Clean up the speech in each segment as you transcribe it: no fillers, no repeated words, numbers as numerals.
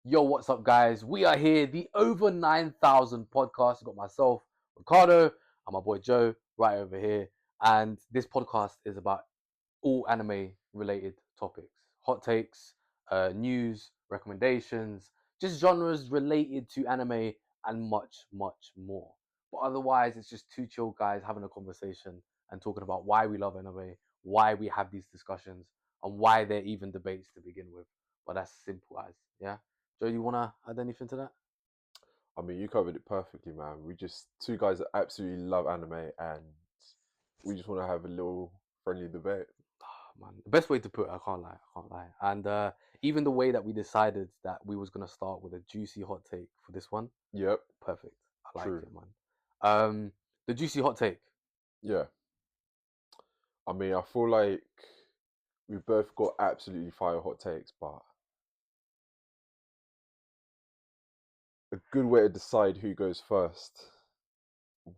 Yo, what's up, guys? We are here, the Over 9,000 podcast. You got myself, Ricardo, and my boy Joe right over here. And this podcast is about all anime related topics, hot takes, news, recommendations, just genres related to anime, and much, much more. But otherwise, it's just two chill guys having a conversation and talking about why we love anime, why we have these discussions, and why they're even debates to begin with. But that's simple as, yeah. Joe, you want to add anything to that? I mean, you covered it perfectly, man. We just two guys that absolutely love anime, and we just want to have a little friendly debate. Oh, man, the best way to put it, I can't lie, I can't lie. And even the way that we decided that we was gonna start with a juicy hot take for this one, Yep, perfect. I like true. it, man. The juicy hot take. Yeah. I mean, I feel like we've both got absolutely fire hot takes, but a good way to decide who goes first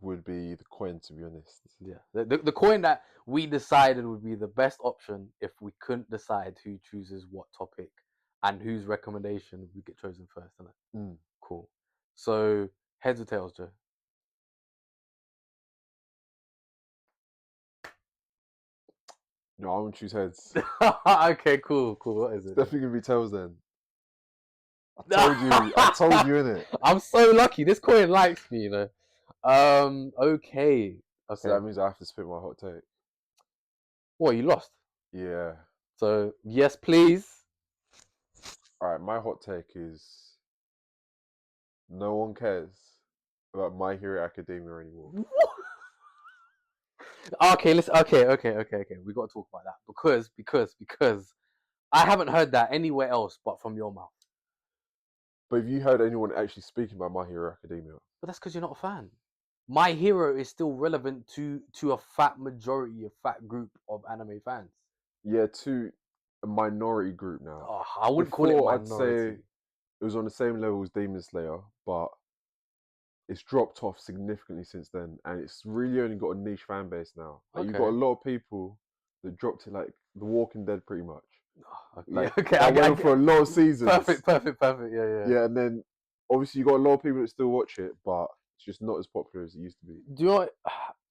would be the coin, to be honest. Yeah, the coin that we decided would be the best option if we couldn't decide who chooses what topic and whose recommendation would get chosen first. Isn't it? Mm. Cool. So heads or tails, Joe? No, I won't choose heads. Okay, cool. What is It's it? definitely gonna be tails then. I told you, innit? I'm so lucky. This coin likes me, you know. Okay. So that means I have to spit my hot take. What, you lost? Yeah. So yes, please. Alright, my hot take is no one cares about My Hero Academia anymore. Okay, listen. Okay. We got to talk about that because I haven't heard that anywhere else but from your mouth. But have you heard anyone actually speaking about My Hero Academia? But that's because you're not a fan. My Hero is still relevant to a fat majority, a fat group of anime fans. Yeah, to a minority group now. Oh, I wouldn't call it Before, I'd say minority. it was on the same level as Demon Slayer, but it's dropped off significantly since then, and it's really only got a niche fan base now. Like, you've got a Okay. lot of people that dropped it like The Walking Dead, pretty much. Oh, yeah. Like Okay. that went on for a lot of seasons. Perfect. Yeah. Yeah, and then obviously you got a lot of people that still watch it, but it's just not as popular as it used to be. Do you know what?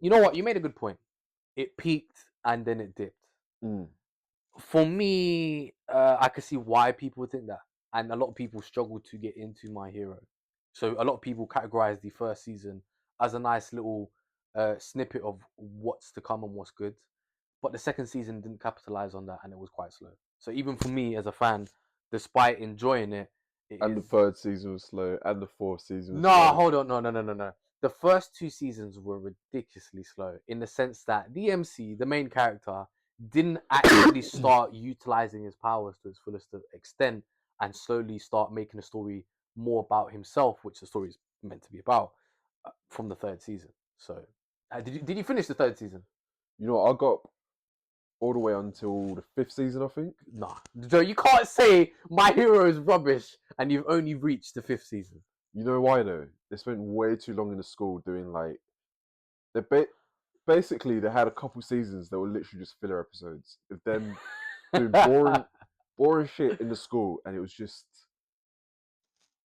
You know what? You made a good point. It peaked and then it dipped. Mm. For me, I can see why people think that, and a lot of people struggle to get into My Hero. So a lot of people categorize the first season as a nice little snippet of what's to come and what's good, but the second season didn't capitalize on that, and it was quite slow. So even for me as a fan, despite enjoying it, it And the is. third season was slow, and the fourth season was No, slow. hold on, no. The first two seasons were ridiculously slow in the sense that the MC, the main character, didn't actually start utilizing his powers to its fullest extent and slowly start making the story more about himself, which the story is meant to be about, from the third season. So, did you finish the third season? You know, I got all the way until the fifth season, I think. Nah, Joe, you can't say My Hero is rubbish and you've only reached the fifth season. You know why though? They spent way too long in the school doing like basically they had a couple seasons that were literally just filler episodes of them doing boring shit in the school, and it was just.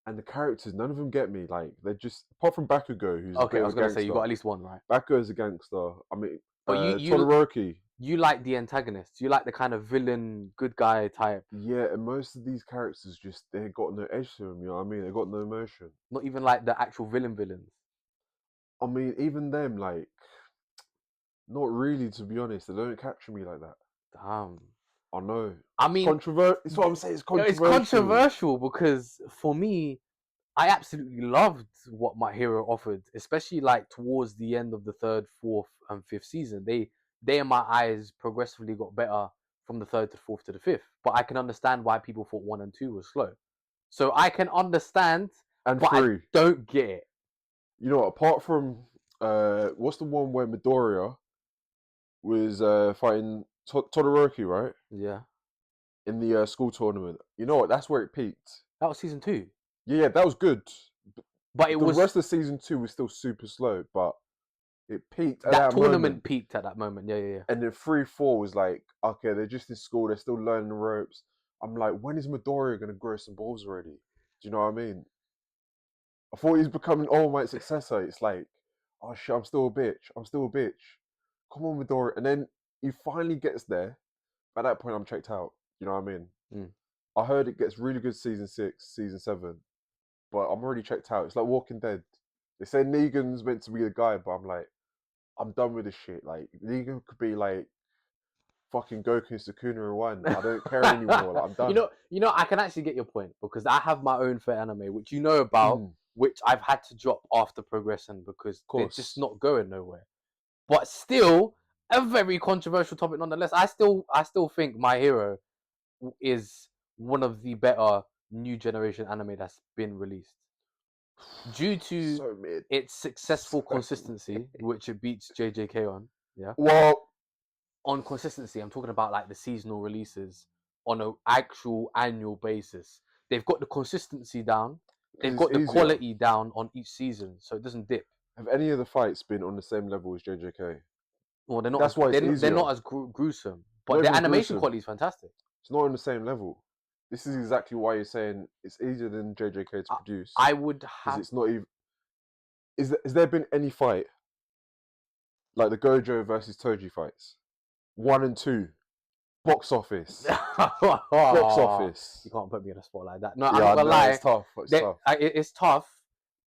And the characters, none of them get me. Like they're just apart from Bakugo, who's a Okay, bit I of was a gonna say you got gangster. at least one, right? Bakugo's a gangster. I mean, But you Todoroki. you like the antagonist. You like the kind of villain, good guy type. Yeah, and most of these characters just they got no edge to them. You know what I mean? They got no emotion. Not even like the actual villains. I mean, even them, like, not really. To be honest, they don't capture me like that. Damn. I know. I mean, It's what I'm saying. It's it's controversial. controversial because for me, I absolutely loved what My Hero offered, especially like towards the end of the third, fourth, and fifth season. They in my eyes progressively got better from the third to fourth to the fifth. But I can understand why people thought one and two was slow. So I can understand, And but I three. don't get it. You know, apart from what's the one where Midoriya was fighting Todoroki, right? Yeah, In the school tournament. You know what? That's where it peaked. that was season two. Yeah, that was good. But it The was rest of season two was still super slow, but it peaked at that that tournament moment. peaked at that moment. Yeah. And then 3, 4 was like, okay, they're just in school, they're still learning the ropes. I'm like, when is Midoriya gonna grow some balls already? Do you know what I mean? I thought he was becoming All Might's successor. It's like, oh shit, I'm still a bitch. I'm still a bitch. Come on, Midori. And then he finally gets there. At that point, I'm checked out. You know what I mean? Mm. I heard it gets really good season 6, season 7, but I'm already checked out. It's like Walking Dead. They say Negan's meant to be the guy, but I'm like, I'm done with this shit. Like Negan could be like fucking Goku Sukuna 1. I don't care anymore. Like I'm done. I can actually get your point because I have my own fair anime, which you know about, Of which I've had to drop after progressing because they're just course. not going nowhere. But still, a very controversial topic nonetheless. I still think My Hero is one of the better new generation anime that's been released due to So mid. its successful So consistency, mid. which it beats JJK on. Yeah, Well, on consistency, I'm talking about like the seasonal releases on an actual annual basis. They've got the consistency down. They've it's got the easier. quality down on each season, so it doesn't dip. Have any of the fights been on the same level as JJK? Well, they're not as That's why it's they're easier. not as gruesome, but Not their even animation gruesome. quality is fantastic. It's not on the same level. This is exactly why you're saying it's easier than JJK to produce. I would Because have. it's not even. Has there been any fight like the Gojo versus Toji fights? 1 and 2, box office, box office. You can't put me on a spot like that. No, I'm Yeah, not I gonna know lie. it's tough. It's tough. It's tough,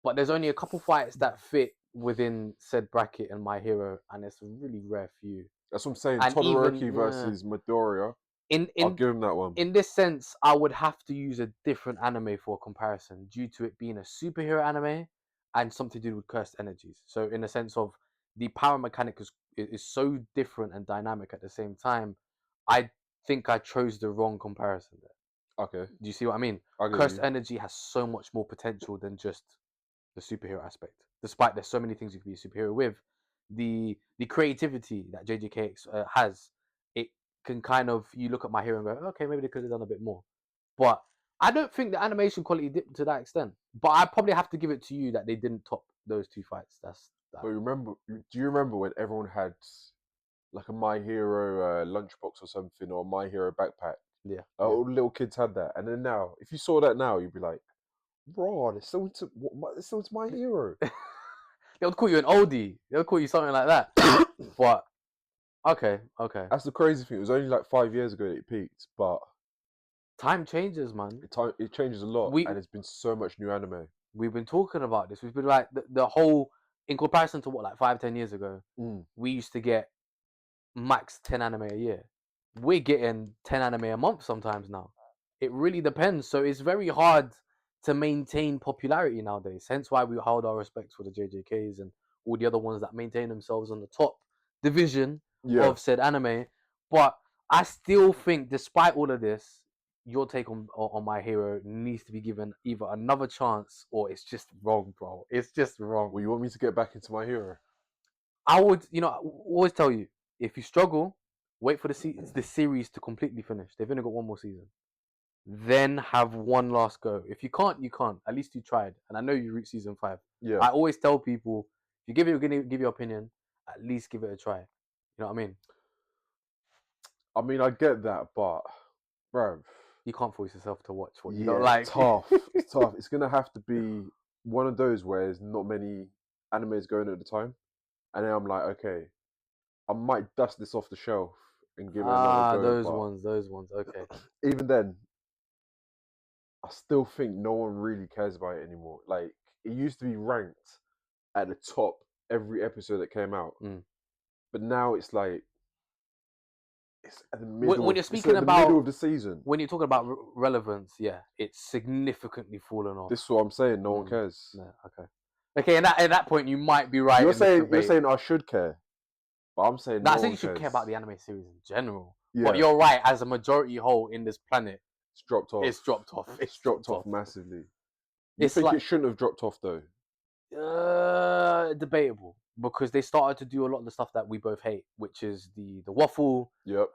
but there's only a couple fights that fit within said bracket in My Hero, and it's a really rare few. That's what I'm saying. And Todoroki even versus Midoriya. in I'll in give him that one. in this sense, I would have to use a different anime for comparison due to it being a superhero anime and something to do with cursed energies. So, in the sense of the power mechanic is so different and dynamic at the same time, I think I chose the wrong comparison there. Okay, Do you see what I mean? I get Cursed you. energy has so much more potential than just the superhero aspect. Despite there's so many things you can be a superhero with, the creativity that JJK has, it can kind of you look at My Hero and go, okay, maybe they could have done a bit more. But I don't think the animation quality dipped to that extent. But I probably have to give it to you that they didn't top those two fights. But remember, do you remember when everyone had like a My Hero lunchbox or something, or My Hero backpack? Yeah. All the little kids had that, and then now, if you saw that now, you'd be like, "Bro, they're still into they're still into My Hero." They'll call you an oldie. They'll call you something like that. But okay. That's the crazy thing. It was only like 5 years ago that it peaked, but Time changes, man. it changes a lot, We and there's been so much new anime. we've been talking about this. We've been like the whole in comparison to what like 5-10 years ago, we used to get max 10 anime a year. We're getting 10 anime a month sometimes now. It really depends. So it's very hard to maintain popularity nowadays. Hence why we hold our respect for the JJKs and all the other ones that maintain themselves on the top division Yeah, of said anime. But I still think, despite all of this, your take on My Hero needs to be given either another chance or it's just wrong, bro. It's just wrong. well, you want me to get back into My Hero? I would, always tell you, if you struggle, wait for the series to completely finish. They've only got one more season. Then have one last go. If you can't, you can't. At least you tried. And I know you reached season 5. Yeah, I always tell people, if you're gonna give your opinion, at least give it a try. You know what I mean? I mean, I get that, but bro, You can't force yourself to watch what you yeah, don't like. tough. It's tough. It's gonna have to be one of those where there's not many animes going at the time, and then I'm like, okay, I might dust this off the shelf and give it another go. Those But ones. Okay. even then, I still think no one really cares about it anymore. Like it used to be ranked at the top every episode that came out, but now it's like it's at the middle. When you're It's speaking at the middle about of the season. when you're talking about relevance, yeah, it's significantly fallen off. This is what I'm saying. No one cares. Yeah, okay. Okay, and at that point, you might be right. You're saying I should care, but I'm saying No, no I think one you should cares. care about the anime series in general. Yeah, But you're right. As a majority whole in this planet, it's dropped off. it's dropped off. It's dropped off massively. You It's think like it shouldn't have dropped off though? debatable because they started to do a lot of the stuff that we both hate, which is the waffle. Yep.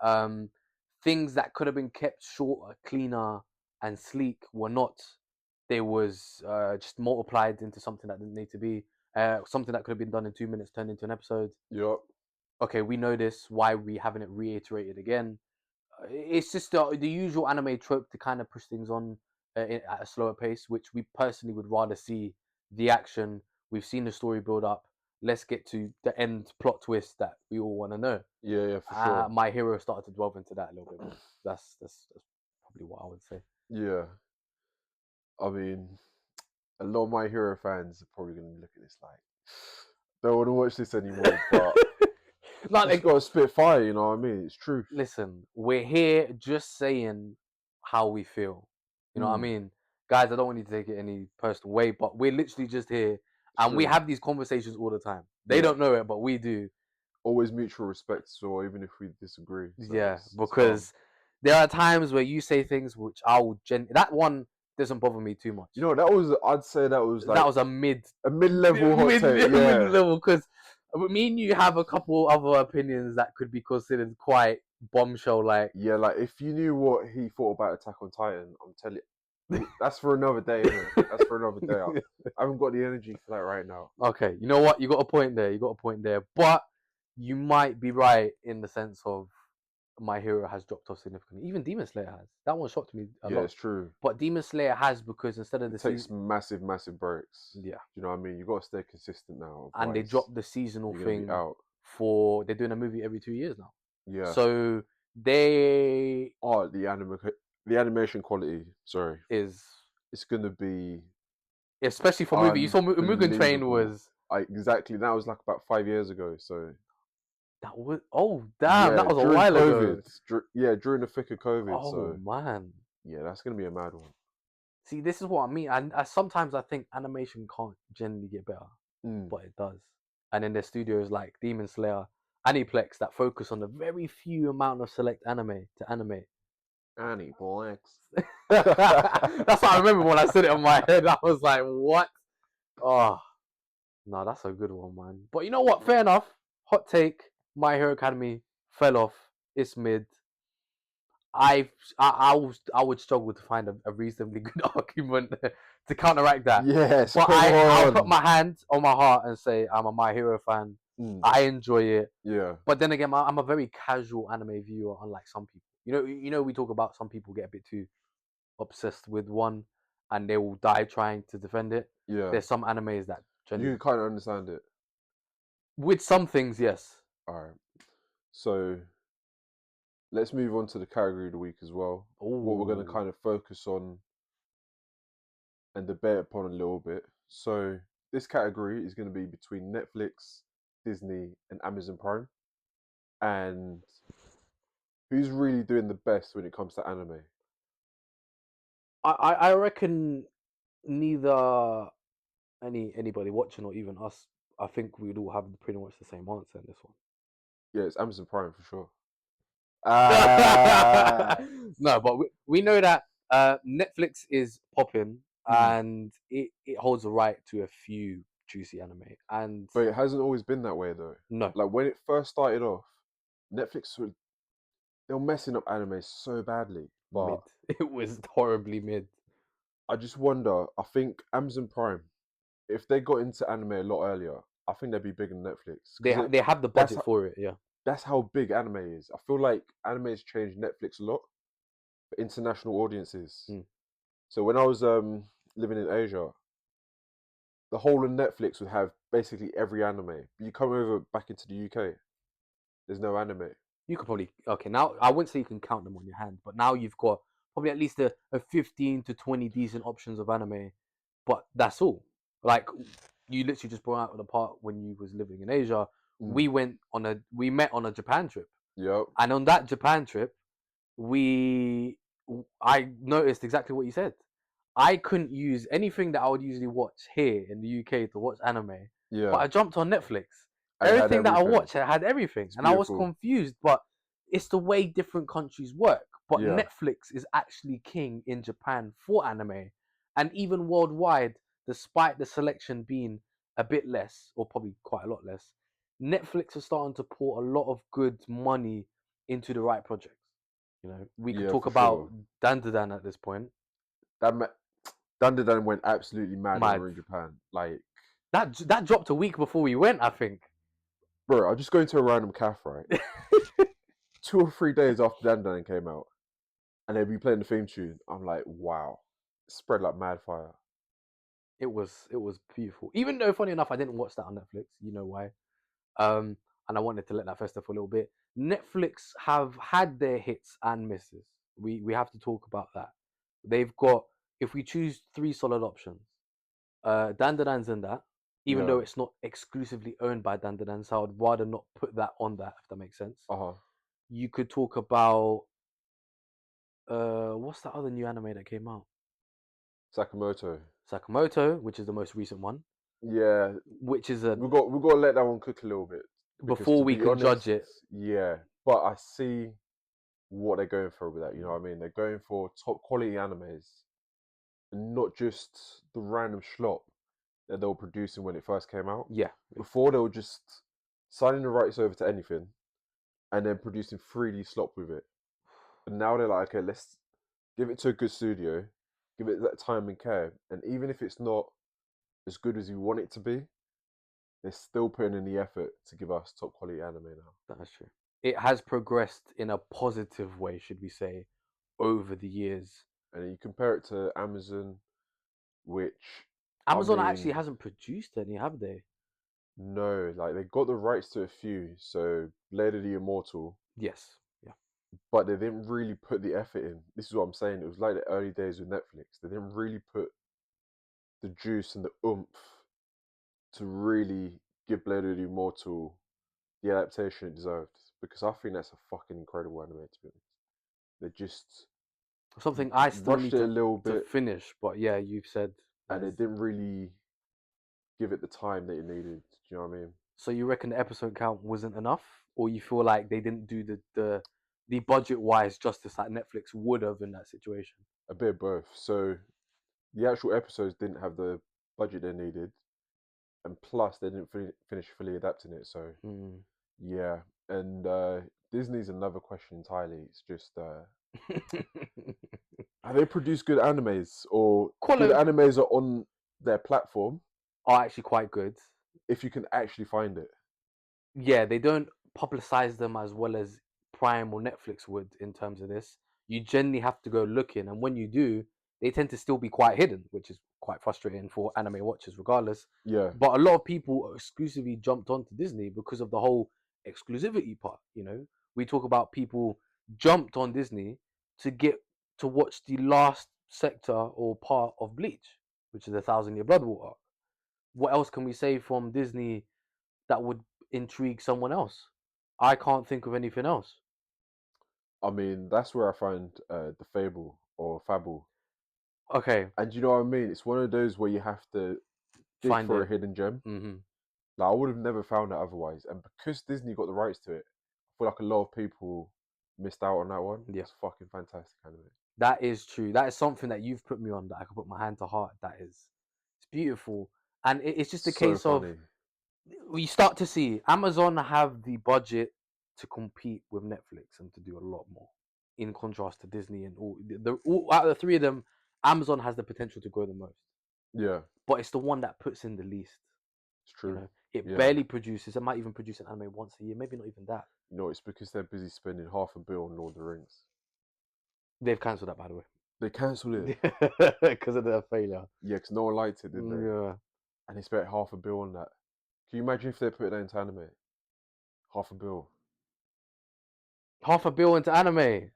Things that could have been kept shorter, cleaner, and sleek were not. They was just multiplied into something that didn't need to be. Something that could have been done in 2 minutes turned into an episode. Yep. Okay, we know this. Why are we having it reiterated again? It's just the usual anime trope to kind of push things on at a slower pace, which we personally would rather see the action. We've seen the story build up. Let's get to the end plot twist that we all want to know. Yeah, for sure. My Hero started to delve into that a little bit more. That's probably what I would say. Yeah, I mean, a lot of My Hero fans are probably going to look at this like, don't want to watch this anymore, but Like, it's got to spit fire, you know what I mean? It's truth. listen, we're here just saying how we feel. You know what I mean? Guys, I don't want you to take it any personal way, but we're literally just here and we True. have these conversations all the time. They don't know it, but we do. Always mutual respect, so even if we disagree. So Yeah, it's because there are times where you say things which I will that one doesn't bother me too much. you know, I'd say that was like that was a mid-level hot take. Yeah, mid-level, because me and you have a couple other opinions that could be considered quite bombshell like. yeah. Like if you knew what he thought about Attack on Titan, I'm telling you, that's for another day. Isn't it? That's for another day. I haven't got the energy for that right now. Okay, you know what? You got a point there. But you might be right in the sense of My Hero has dropped off significantly. Even Demon Slayer has. That one shocked me a lot. It's true. But Demon Slayer has, because instead of it takes massive breaks. Yeah. You know what I mean? You got to stay consistent now. And they dropped the seasonal thing out. they're doing a movie every 2 years now. Yeah. So they the animation quality. Sorry, it's gonna be, especially for movie. You saw Mugen Train was exactly. That was like about 5 years ago. So that was that was a while COVID. ago. During the thick of COVID. Oh so man. Yeah, that's gonna be a mad one. See, this is what I mean. And sometimes I think animation can't generally get better, but it does. And then there's studios like Demon Slayer, Aniplex that focus on the very few amount of select anime to animate. Aniplex. That's what I remember when I said it in my head. I was like, what? Oh, no, that's a good one, man. But you know what? Fair enough. Hot take. My Hero Academy fell off. It's mid. I would struggle to find a reasonably good argument to counteract that. Yes, but I'll put my hand on my heart and say I'm a My Hero fan. I enjoy it. Yeah. But then again, I'm a very casual anime viewer, unlike some people. You know, we talk about some people get a bit too obsessed with one, and they will die trying to defend it. Yeah. There's some animes that you kind of understand it. With some things, yes. All right. So let's move on to the category of the week as well. Ooh. What we're going to kind of focus on and debate upon a little bit. So this category is going to be between Netflix, Disney, and Amazon Prime. And who's really doing the best when it comes to anime? I reckon neither anybody watching or even us, I think we'd all have pretty much the same answer in this one. Yeah, it's Amazon Prime for sure. No, but we know that Netflix is popping and it holds the right to a few juicy anime. But it hasn't always been that way though. No. Like when it first started off, Netflix they were messing up anime so badly. But mid. It was horribly mid. I just wonder, I think Amazon Prime, if they got into anime a lot earlier, I think they'd be bigger than Netflix. They have the budget for it, yeah. That's how big anime is. I feel like anime has changed Netflix a lot for international audiences. So when I was living in Asia, the whole of Netflix would have basically every anime. But you come over back into the UK, there's no anime. You could probably now I wouldn't say you can count them on your hand, but now you've got probably at least a 15 to 20 decent options of anime, but that's all. Like you literally just brought out the part when you was living in Asia. We met on a Japan trip. Yep. And on that Japan trip, I noticed exactly what you said. I couldn't use anything that I would usually watch here in the UK to watch anime. Yeah. But I jumped on Netflix. Everything that I watched had everything. And I was confused, but it's the way different countries work. But Netflix is actually king in Japan for anime. And even worldwide, despite the selection being a bit less, or probably quite a lot less, Netflix is starting to pour a lot of good money into the right projects. You know, we could talk about Dandadan at this point. Dandadan went absolutely mad over in Japan. Like that dropped a week before we went, I think. Bro, I just go into a random cafe, right? 2 or 3 days after Dandadan came out, and they'd be playing the theme tune. I'm like, wow. spread like mad fire. It was beautiful. Even though, funny enough, I didn't watch that on Netflix. You know why? And I wanted to let that fester for a little bit. Netflix have had their hits and misses. We have to talk about that. They've got, if we choose three solid options, Dandadan's in that, even though Yeah. it's not exclusively owned by Dandadan, so I'd rather not put that on that, if that makes sense. Uh-huh. You could talk about what's that other new anime that came out? Sakamoto. Sakamoto, which is the most recent one, Yeah. which is a, We've got to let that one cook a little bit. Because before to we be can honest, judge it. yeah. But I see what they're going for with that, you know what I mean? They're going for top quality animes and not just the random schlop that they were producing when it first came out. Yeah. Before they were just signing the rights over to anything and then producing 3D slop with it. But now they're like, okay, let's give it to a good studio, give it that time and care. And even if it's not as good as you want it to be, they're still putting in the effort to give us top quality anime now. That's true. It has progressed in a positive way, should we say, over the years. And then you compare it to Amazon, which, I Amazon actually mean, hasn't produced any, have they? no, like they got the rights to a few. So Blade of the Immortal, Yes. Yeah. but they didn't really put the effort in. This is what I'm saying. It was like the early days with Netflix. They didn't really put the juice and the oomph to really give Blade of the Immortal the adaptation it deserved. Because I think that's a fucking incredible anime, to be honest. They just Something I still rushed need it a little to bit finish, but yeah, you've said and they there's. didn't really give it the time that it needed. Do you know what I mean? So you reckon the episode count wasn't enough, or you feel like they didn't do the budget wise justice that Netflix would have in that situation? A bit of both. So the actual episodes didn't have the budget they needed, and plus they didn't finish fully adapting it. So Mm. yeah, and Disney's another question entirely. It's just have they produced good animes or good Quality animes are on their platform are actually quite good. if you can actually find it. Yeah, they don't publicize them as well as Prime or Netflix would in terms of this. You generally have to go looking, and when you do, they tend to still be quite hidden, which is quite frustrating for anime watchers, regardless. Yeah, But a lot of people exclusively jumped onto Disney because of the whole exclusivity part. You know, we talk about people jumped on Disney to get to watch the last sector or part of Bleach, which is a Thousand Year Blood War arc. What else can we say from Disney that would intrigue someone else? I can't think of anything else. I mean that's where I find the Fable or Fable, Okay, and you know what I mean. It's one of those where you have to dig find for a it. hidden gem. Hmm. Like I would have never found it otherwise, and because Disney got the rights to it, I feel like a lot of people missed out on that one. Yeah, It's fucking fantastic anime. that is true. That is something that you've put me on that I can put my hand to heart. That is, it's beautiful, and it's just a So case of funny. we start to see Amazon have the budget to compete with Netflix and to do a lot more. In contrast to Disney and all out of the three of them, Amazon has the potential to grow the most, Yeah, but it's the one that puts in the least. it's You true. know, it Yeah. barely produces. It might even produce an anime once a year, maybe not even that. You know, it's because they're busy spending $500 million on Lord of the Rings. They've cancelled that, by the way, They cancelled it. because of their failure. Yeah, because no one liked it, did they? Yeah, And they spent $500 million on that. Can you imagine if they put that into anime? $500 million. $500 million into anime.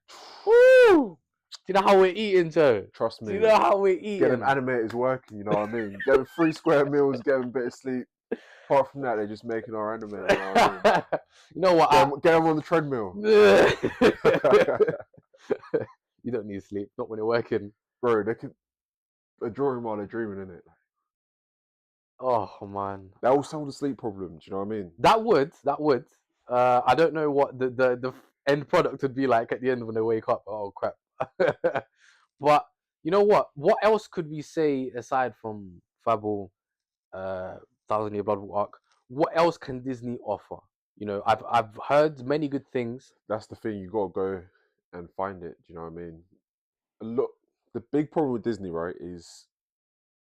Woo! Do you know how we're eating, Joe? Trust Do you me. know how we're Get eating? them animators working, you know what I mean? Get them 3 square meals, get them a bit of sleep. Apart from that, they're just making our anime, you know what I mean? You know what? Get them on the treadmill. You don't need sleep, not when you're working. Bro, they could a drawing while they're dreaming, innit? Oh man, That will solve the sleep problem, do you know what I mean? that would. I don't know what the end product would be like at the end when they wake up. Oh crap! But you know what? What else could we say aside from Fable, uh, Thousand Year Blood War arc? What else can Disney offer? You know, I've heard many good things. That's the thing, you gotta go and find it, do you know what I mean? Look, the big problem with Disney, right, is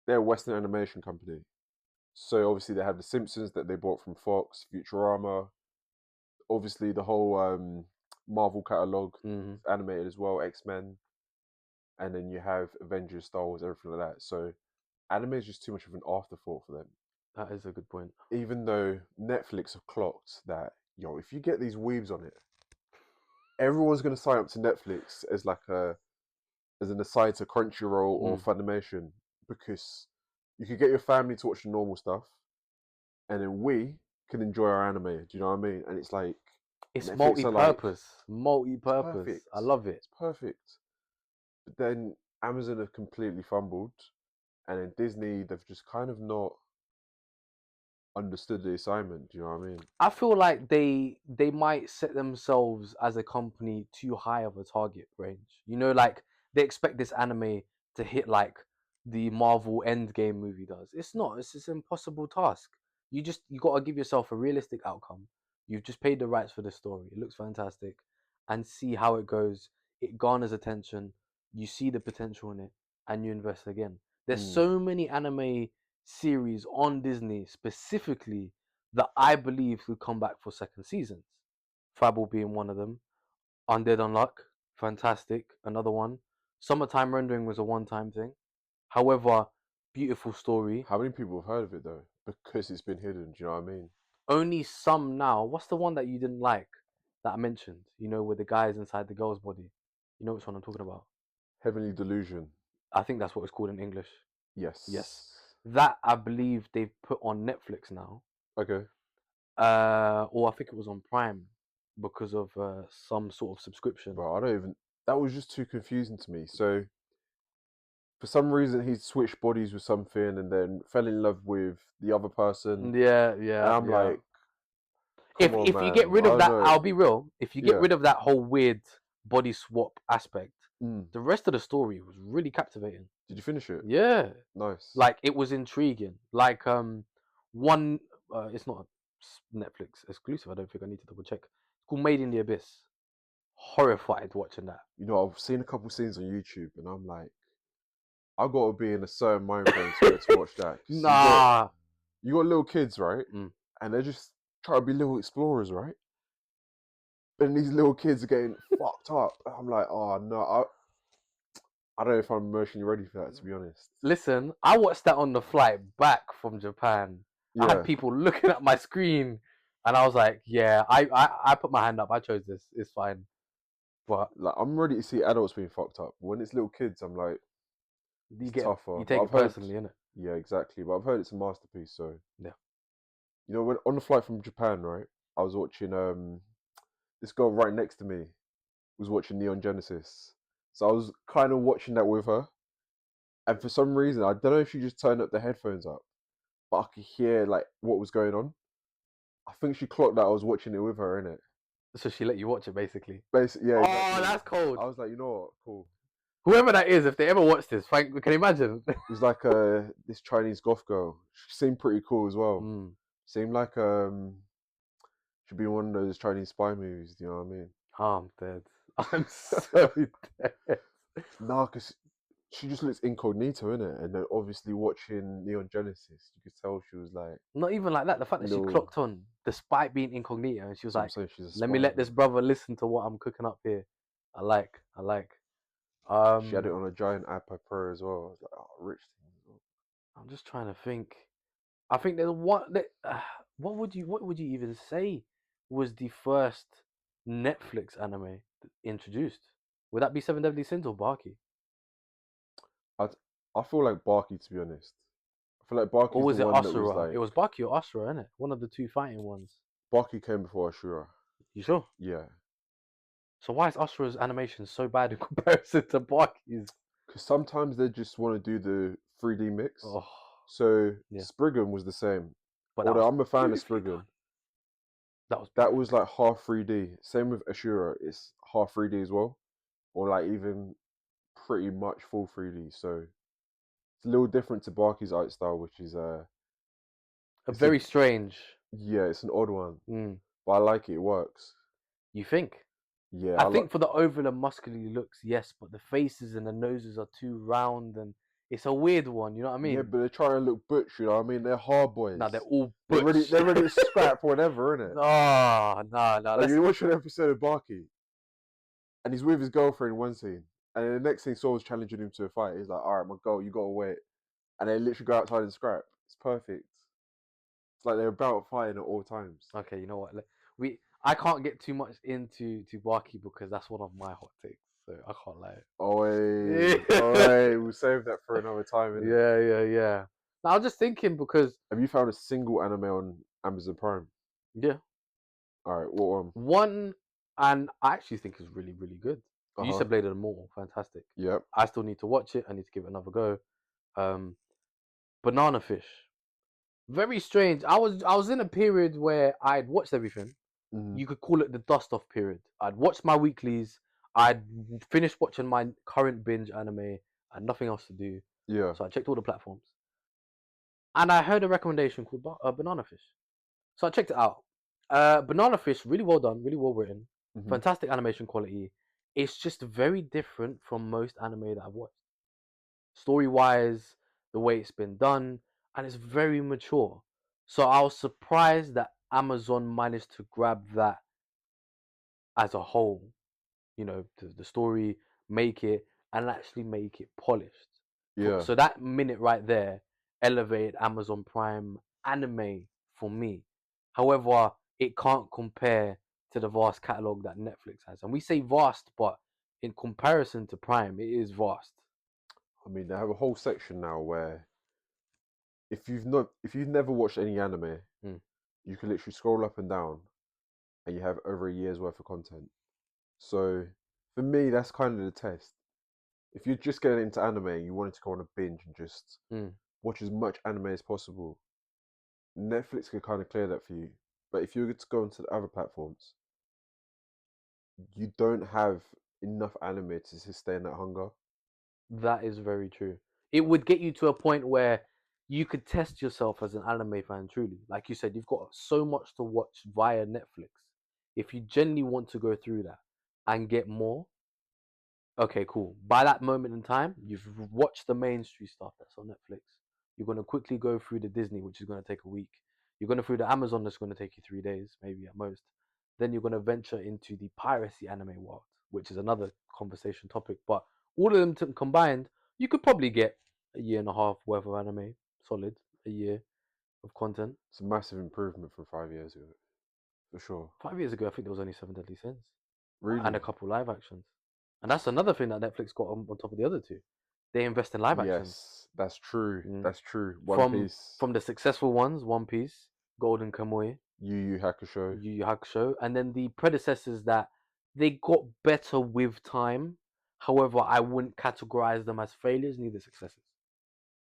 they're a Western animation company. So obviously they have the Simpsons that they bought from Fox, Futurama, obviously the whole Marvel catalog Hmm. animated as well, X-Men. and then you have Avengers, Star Wars, everything like that. So anime is just too much of an afterthought for them. That is a good point. Even though Netflix have clocked that, if you get these weebs on it, everyone's going to sign up to Netflix as as an aside to Crunchyroll or Funimation, because you could get your family to watch the normal stuff, and then we can enjoy our anime. Do you know what I mean? And it's like It's Netflix are like, multi-purpose. perfect. I love it. It's perfect. But then Amazon have completely fumbled, and then Disney, they've just kind of not understood the assignment. Do you know what I mean? I feel like they might set themselves as a company too high of a target range. You know, like they expect this anime to hit like the Marvel Endgame movie does. It's not. It's an impossible task. You got to give yourself a realistic outcome. You've just paid the rights for the story. It looks fantastic, and see how it goes. It garners attention. You see the potential in it, and you invest again. There's so many anime series on Disney specifically that I believe could come back for second seasons. Fable being one of them. Undead Unluck, fantastic. Another one. Summertime Rendering was a one-time thing. However, beautiful story. How many people have heard of it though? Because it's been hidden. Do you know what I mean? Only some now. What's the one that you didn't like that I mentioned? You know, where the guy's inside the girl's body. You know which one I'm talking about? Heavenly Delusion. I think that's what it's called in English. Yes. Yes. That I believe they've put on Netflix now. Okay. Or I think it was on Prime because of some sort of subscription. Bro, I don't even. That was just too confusing to me. So, for some reason, he switched bodies with something and then fell in love with the other person. Yeah, And yeah, I'm yeah. like, come on, If you get man. rid I of don't that, know. I'll be real. If you get Yeah. rid of that whole weird body swap aspect, Mm. the rest of the story was really captivating. Did you finish it? Yeah, Nice. like it was intriguing. Like one, it's not a Netflix exclusive. I don't think I need to double check. It's called Made in the Abyss. Horrified watching that. I've seen a couple scenes on YouTube and I'm like, I've got to be in a certain mind frame to be able to watch that. 'Cause Nah. you got little kids, right? Mm. And they're just trying to be little explorers, right? And these little kids are getting fucked up. I'm like, oh no, I don't know if I'm emotionally ready for that, to be honest. Listen, I watched that on the flight back from Japan. I Yeah. had people looking at my screen, and I was like, "Yeah, I put my hand up. I chose this. It's fine." But Like, I'm ready to see adults being fucked up. When it's little kids, I'm like, you it's tougher. you But take I've it heard, personally, innit? yeah, exactly. But I've heard it's a masterpiece. So Yeah. when on the flight from Japan, right, I was watching this girl right next to me was watching Neon Genesis, so I was kind of watching that with her. And for some reason, I don't know if she just turned up the headphones up, but I could hear like what was going on. I think she clocked that I was watching it with her, innit? So she let you watch it, basically. Basically, yeah. Oh, Exactly. that's cold. I was like, you know what, cool. Whoever that is, if they ever watch this, can you imagine? It was like this Chinese goth girl. She seemed pretty cool as well. Seemed like should be one of those Chinese spy movies. Do you know what I mean? Oh, I'm dead. I'm so dead. Nah, because she just looks incognito, innit? And then obviously watching Neon Genesis, you could tell she was like, Not even like that. The fact that she little- clocked on, despite being incognito, and she was so I'm like, saying she's a "Let me spy, let this man. brother listen to what I'm cooking up here." I like. She had it on a giant iPad Pro as well. I was like, oh, rich thing as well. I'm just trying to think. I think there's one. What would you even say was the first Netflix anime introduced? Would that be Seven Deadly Sins or Baki? I feel like Barky, to be honest. I feel like Or Barky's was the it one that was Asura? like It was Baki or Asura, isn't it? One of the two fighting ones. Barky came before Ashura. You sure? Yeah, So why is Asura's animation so bad in comparison to Baki's? because sometimes they just want to do the 3D mix. Oh, So yeah. Spriggan was the same. but that Although was I'm a fan of beautifully Spriggan. done. That was That was like half 3D. Same with Ashura, it's half 3D as well, or like even pretty much full 3D. So it's a little different to Barky's art style, which is it's very strange. yeah, it's an odd one, Mm. but I like it. It works. You think? Yeah, I think for the oval and muscular looks, yes, but the faces and the noses are too round, and it's a weird one. You know what I mean? yeah, but they're trying to look butch. You know what I mean? They're hard boys. No, they're all They're ready. butch. They're ready to scrap whatever, innit? No. Like you watch an episode of Barky, and he's with his girlfriend in one scene, And then the next thing, Saul's challenging him to a fight. He's like, "All right, my girl, you gotta wait." And they literally go outside and scrap. It's perfect. It's like they're about fighting at all times. Okay, you know what? I can't get too much into Baki because that's one of my hot takes, so I can't lie. Oh, Yeah, we'll save that for another time, innit? yeah. Now, I was just thinking because Have you found a single anime on Amazon Prime? yeah, All right, what one? one, and I actually think is really really good. You Uh-huh. said Blade of the Immortal, fantastic. Yep. I still need to watch it. I need to give it another go. Um, Banana Fish, very strange. I was in a period where I'd watched everything. Mm-hmm. You could call it the dust off period. I'd watched my weeklies. I'd finished watching my current binge anime. I had nothing else to do, Yeah. so I checked all the platforms, and I heard a recommendation called Banana Fish. So I checked it out. Banana Fish, really well done, really well written, Mm-hmm. fantastic animation quality. It's just very different from most anime that I've watched. Story wise, the way it's been done, and it's very mature. So I was surprised that Amazon managed to grab that as a whole, the story, make it, and actually make it polished. Yeah. So that minute right there elevated Amazon Prime anime for me. However, it can't compare to the vast catalog that Netflix has. And we say vast, but in comparison to Prime, it is vast. I mean, they have a whole section now where if you've never watched any anime, Mm. you can literally scroll up and down, and you have over a year's worth of content. So for me, that's kind of the test. If you're just getting into anime and you wanted to go on a binge and just Mm. watch as much anime as possible, Netflix could kind of clear that for you. But if you were to go onto the other platforms, you don't have enough anime to sustain that hunger. That is very true. It would get you to a point where you could test yourself as an anime fan, truly. Like you said, you've got so much to watch via Netflix. If you genuinely want to go through that and get more, okay, cool. By that moment in time, you've watched the mainstream stuff that's on Netflix. You're going to quickly go through the Disney, which is going to take a week. You're going to through the Amazon, that's going to take you 3 days, maybe at most. Then you're going to venture into the piracy anime world, which is another conversation topic. But all of them combined, you could probably get a year and a half worth of anime, solid, a year of content. It's a massive improvement from 5 years ago, for sure. 5 years ago, I think there was only Seven Deadly Sins and Really? a couple live actions. And that's another thing that Netflix got on top of the other two. They invest in live actions. Yes, that's true. Mm. That's true. One From Piece, from the successful ones, One Piece, Golden Kamuy, Yu Yu Hakusho. Yu Yu Hakusho, and then the predecessors that they got better with time. However, I wouldn't categorize them as failures, neither successes.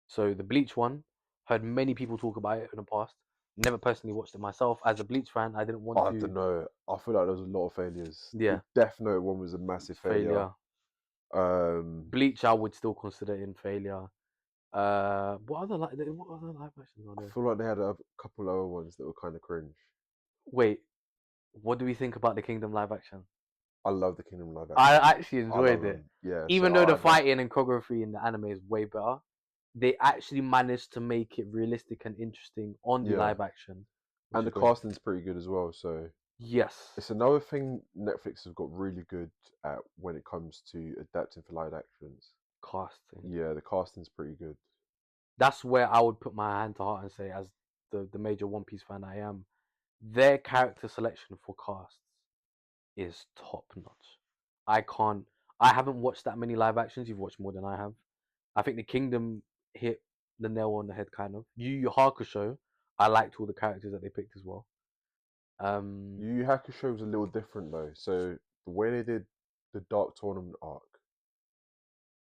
So the Bleach one, heard many people talk about it in the past. Never personally watched it myself. As a Bleach fan, I didn't want I to. don't know. I feel like there was a lot of failures. Yeah, The Death Note one was a massive failure. failure. Um, Bleach, I would still consider in failure. What other live actions are I there? feel like they had a couple other ones that were kind of cringe. Wait, what do we think about the Kingdom live action? I love the Kingdom live I actions. actually I love enjoyed it. them. Yeah, so Even though I the had that. fighting and choreography in the anime is way better, they actually managed to make it realistic and interesting on the Yeah, live action, which and is the great. casting's pretty good as well. So Yes, it's another thing Netflix have got really good at when it comes to adapting for live actions. casting. Yeah, the casting's pretty good. That's where I would put my hand to heart and say, as the major One Piece fan I am, their character selection for casts is top notch. I can't. I haven't watched that many live actions. You've watched more than I have. I think the Kingdom hit the nail on the head, kind of. Yu Yu Hakusho, I liked all the characters that they picked as well. Yu Yu Hakusho was a little different though. So the way they did the Dark Tournament arc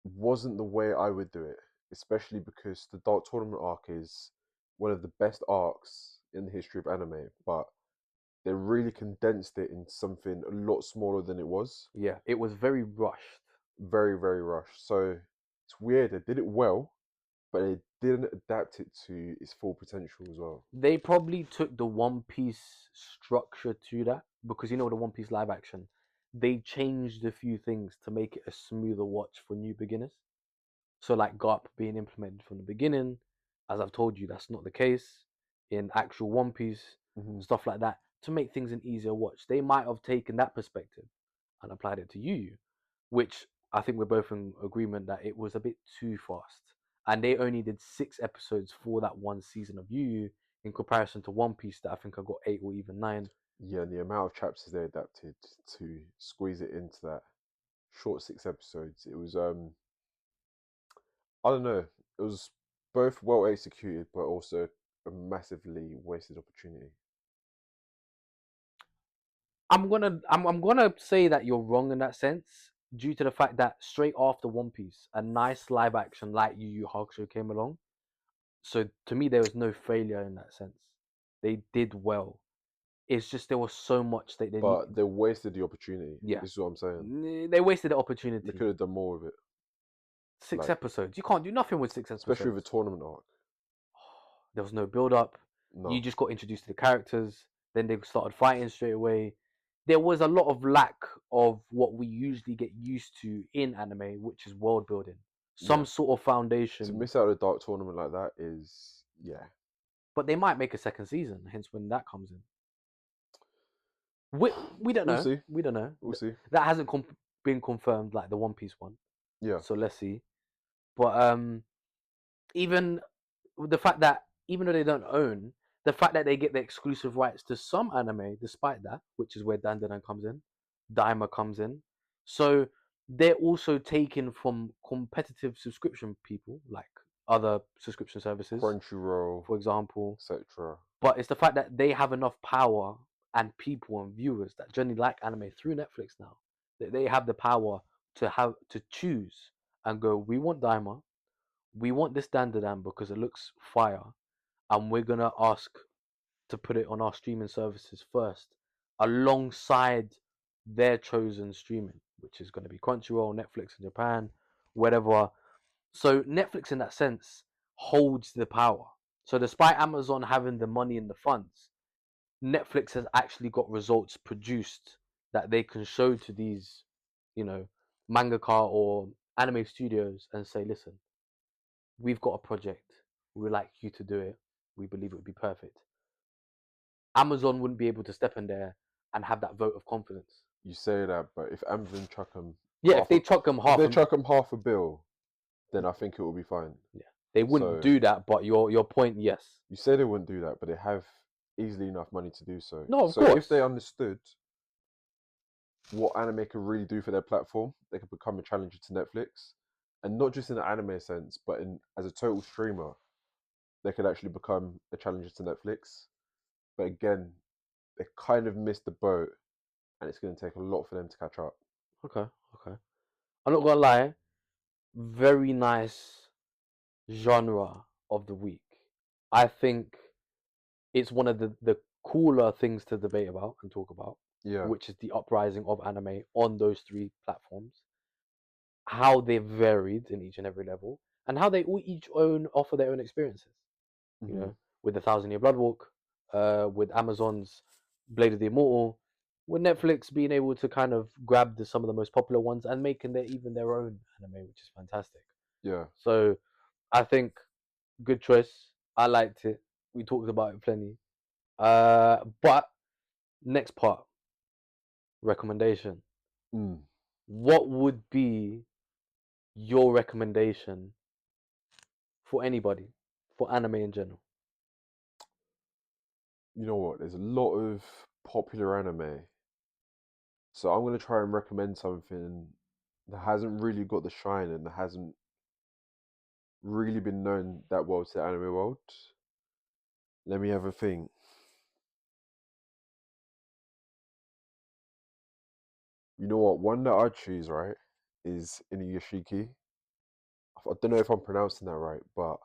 wasn't the way I would do it, especially because the Dark Tournament arc is one of the best arcs in the history of anime, but they really condensed it into something a lot smaller than it was. Yeah, it was very rushed. Very, very rushed. So it's weird. They did it well, but they didn't adapt it to its full potential as well. They probably took the One Piece structure to that because the One Piece live action, they changed a few things to make it a smoother watch for new beginners. So like Garp being implemented from the beginning, as I've told you, that's not the case in actual One Piece, Hmm. stuff like that, to make things an easier watch. They might have taken that perspective and applied it to Yu Yu, which I think we're both in agreement that it was a bit too fast, and they only did 6 episodes for that one season of Yu Yu, in comparison to One Piece that I think I got 8 or even 9. Yeah, and the amount of chapters they adapted to squeeze it into that short 6 episodes, it was I don't know, it was both well executed, but also a massively wasted opportunity. I'm gonna say that you're wrong in that sense, due to the fact that straight after One Piece, a nice live action like Yu Yu Hakusho came along. So to me, there was no failure in that sense. They did well. It's just there was so much that they need. But they wasted the opportunity. Yeah, This is what I'm saying. they wasted the They opportunity. could have done more with it, Six like episodes. You can't do nothing with six especially with a episodes. tournament arc. There was no build up. You No, just got introduced to the characters. Then they started fighting straight away. There was a lot of lack of what we usually get used to in anime, which is world building. Some yeah. sort of To foundation. miss out a dark tournament like that is, yeah. But they might make a second season, hence when that comes in. We don't We'll know. see. We don't know. We'll see. That hasn't been confirmed like the One Piece one. Yeah. So let's see. But even the fact that even though they don't own, the fact that they get the exclusive rights to some anime, despite that, which is where Dandadan comes in, Daima comes in. So they're also taken from competitive subscription people, like other subscription services, Crunchyroll, for example. etc. But it's the fact that they have enough power and people and viewers that generally like anime through Netflix now. That they have the power to choose and go, we want Daima, we want this Dandadan because it looks fire, and we're gonna ask to put it on our streaming services first, alongside their chosen streaming, which is going to be Crunchyroll, Netflix in Japan, whatever. So Netflix, in that sense, holds the power. So despite Amazon having the money and the funds, Netflix has actually got results produced that they can show to these, you know, mangaka or anime studios and say, listen, we've got a project. We'd like you to do it. We believe it would be perfect. Amazon wouldn't be able to step in there and have that vote of confidence. You say that, but if Amazon chuck them Yeah, if they chuck them if half, they chuck them half a bill, then I think it will be fine. yeah, they wouldn't So do that. But your point, yes, you say they wouldn't do that, but they have easily enough money to do so. no, of So if course, they understood what anime could really do for their platform, they could become a challenger to Netflix, and not just in the anime sense, but in as a total streamer, they could actually become a challenger to Netflix. But again, they kind of missed the boat, and it's going to take a lot for them to catch up. okay, okay. I'm not gonna lie, very nice genre of the week. I think it's one of the cooler things to debate about and talk about, Yeah. which is the uprising of anime on those 3 platforms, how they've varied in each and every level, and how they all each own offer their own experiences. You Mm-hmm. know, with the Thousand Year Blood Walk, with Amazon's Blade of the Immortal, with Netflix being able to kind of grab some of the most popular ones and making even their own anime, which is fantastic. Yeah. So I think good choice. I liked it. We talked about it plenty. But next part, recommendation. Mm. What would be your recommendation for anybody, for anime in general? You know what? There's a lot of popular anime, so I'm going to try and recommend something that hasn't really got the shine and that hasn't really been known that well to the anime world. Let me have a think. You know what? One that I'd choose, right, is Inuyashiki. I don't know if I'm pronouncing that right, but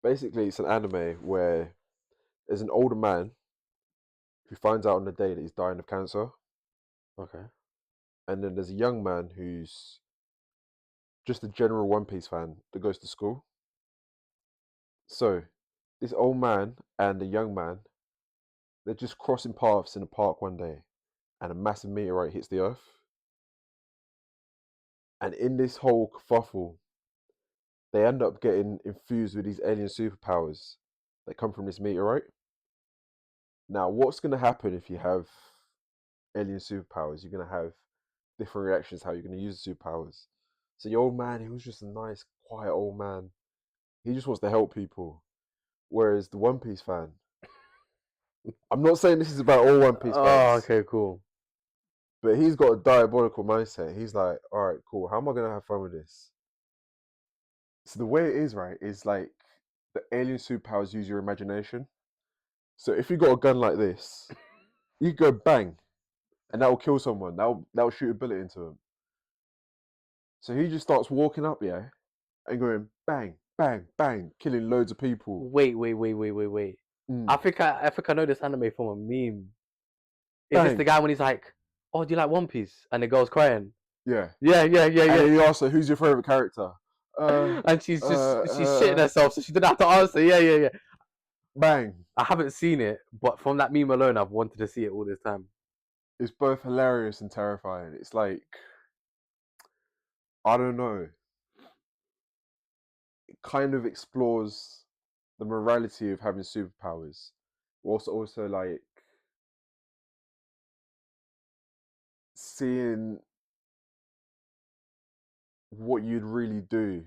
basically it's an anime where there's an older man who finds out on the day that he's dying of cancer, Okay. and then there's a young man who's just a general One Piece fan that goes to school. So this old man and the young man, they're just crossing paths in a park one day, and a massive meteorite hits the earth. And in this whole kerfuffle, they end up getting infused with these alien superpowers that come from this meteorite. Now, what's going to happen if you have alien superpowers? You're going to have different reactions how you're going to use the superpowers. So the old man, he was just a nice, quiet old man. He just wants to help people. Whereas the One Piece fan, I'm not saying this is about all One Piece Oh, fans, okay, cool. but he's got a diabolical mindset. He's like, all right, cool. How am I gonna have fun with this? So the way it is, right, is like the alien superpowers use your imagination. So if you got a gun like this, you go bang, and that will kill someone. That will shoot a bullet into them. So he just starts walking up, yeah, and going bang, bang, bang, killing loads of people. Wait. Mm, I think I know this anime from a meme. Is this the bang, guy when he's like, "Oh, do you like One Piece?" And the girl's crying. yeah. And Yeah. then he asks her, "Who's your favorite character?" Uh, And she's shitting herself, so she didn't have to answer. Yeah. bang. I haven't seen it, but from that meme alone, I've wanted to see it all this time. It's both hilarious and terrifying. It's like, I don't know. It kind of explores the morality of having superpowers. Also like seeing what you'd really do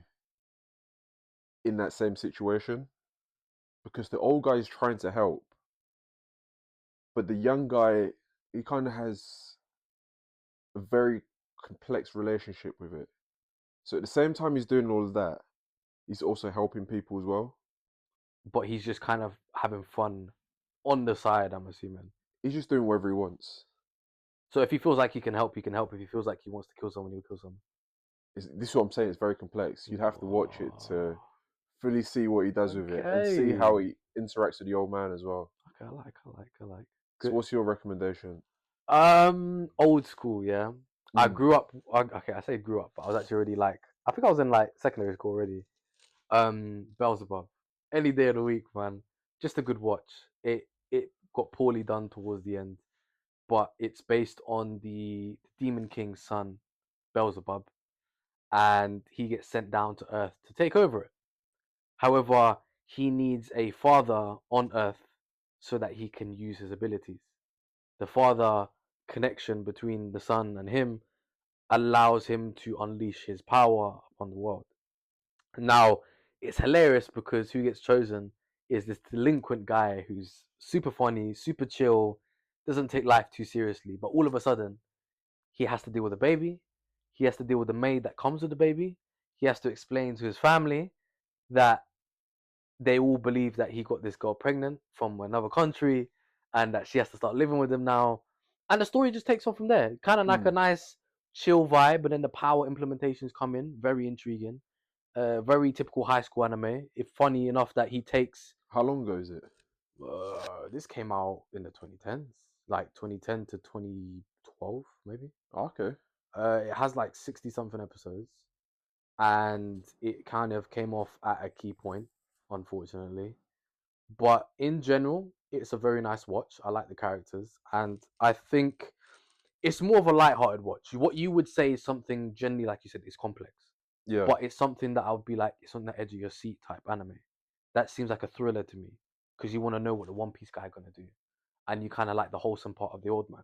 in that same situation. Because the old guy is trying to help, but the young guy, he kind of has a very complex relationship with it. So at the same time he's doing all of that, he's also helping people as well. But he's just kind of having fun on the side, I'm assuming. He's just doing whatever he wants. So if he feels like he can help, he can help. If he feels like he wants to kill someone, he'll kill someone. This is what I'm saying. It's very complex. You'd have to watch it to fully see what he does with it and see how Okay. he interacts with the old man as well. Okay, I like. So Good. what's your recommendation? Old school, yeah. I Mm. grew up. Okay, I say grew up, but I was actually already like. I think I was in like secondary school already. Beelzebub. Any day of the week, man. Just a good watch. It got poorly done towards the end, but it's based on the Demon King's son, Beelzebub, and he gets sent down to Earth to take over it. However, he needs a father on Earth so that he can use his abilities. The father connection between the son and him allows him to unleash his power upon the world. Now, it's hilarious because who gets chosen is this delinquent guy who's super funny, super chill, doesn't take life too seriously, but all of a sudden, he has to deal with a baby. He has to deal with the maid that comes with the baby. He has to explain to his family that they all believe that he got this girl pregnant from another country and that she has to start living with him now. And the story just takes on from there. Kind of like a Mm. nice chill vibe, but then the power implementations come in. Very intriguing. Very typical high school anime. If funny enough that he takes. How long ago is it? This came out in the 2010s, like 2010 to 2012, maybe. Okay. It has like 60 something episodes, and it kind of came off at a key point, unfortunately. But in general, it's a very nice watch. I like the characters, and I think it's more of a light-hearted watch. What you would say is something generally, like you said, is complex, Yeah. but it's something that I would be like, it's on the edge of your seat type anime. That seems like a thriller to me because you want to know what the One Piece guy gonna do, and you kind of like the wholesome part of the old man.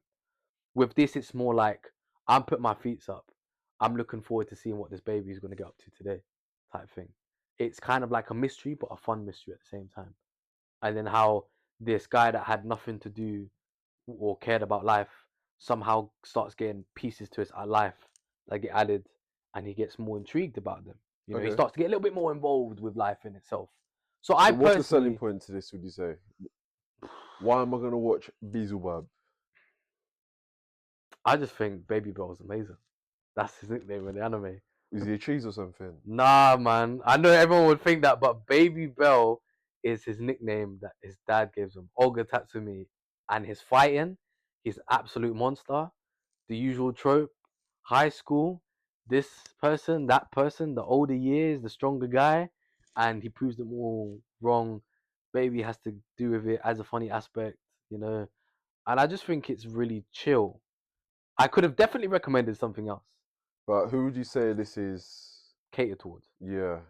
With this, it's more like I'm putting my feet up. I'm looking forward to seeing what this baby is gonna get up to today, type thing. It's kind of like a mystery, but a fun mystery at the same time. And then how this guy that had nothing to do or cared about life somehow starts getting pieces to his life that get added, and he gets more intrigued about them. You know, he Okay. starts to get a little bit more involved with life in itself. So I So what's the selling personally, point to this, would you say? Why am I gonna watch Beelzebub? I just think Baby Bell is amazing. That's his nickname in the anime. Is he a cheese or something? Nah, man. I know everyone would think that, but Baby Bell is his nickname that his dad gives him. Olga Tatsumi. And his fighting, he's an absolute monster. The usual trope. High school, this person, that person, the older years, the stronger guy, and he proves them all wrong. Baby has to do with it as a funny aspect, you know. And I just think it's really chill. I could have definitely recommended something else But who would you say this is? catered towards. Yeah.